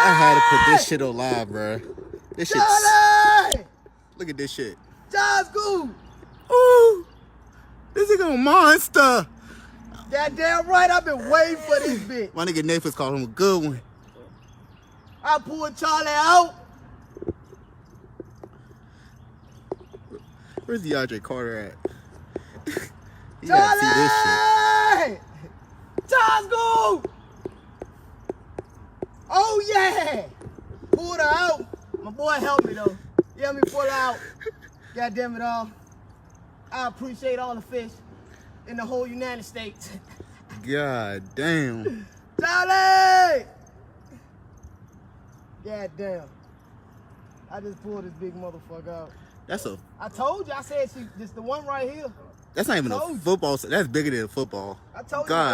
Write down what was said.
I had to put this shit on live, bro. This shit. Charlie! Look at this shit. John's good. Ooh, this nigga a monster. Goddamn right, I've been waiting for this bitch. My nigga Nathan's called him a good one. I pulled Charlie out. Where's DeAndre Carter at? You gotta see this shit. Charlie! John's good. Oh yeah! Pulled her out. My boy helped me though. He helped me pull her out. God damn it all. I appreciate all the fish in the whole United States. God damn. Charlie! God damn. I just pulled this big motherfucker out. I told you, I said this the one right here. That's not even a football. That's bigger than a football. I told you. God.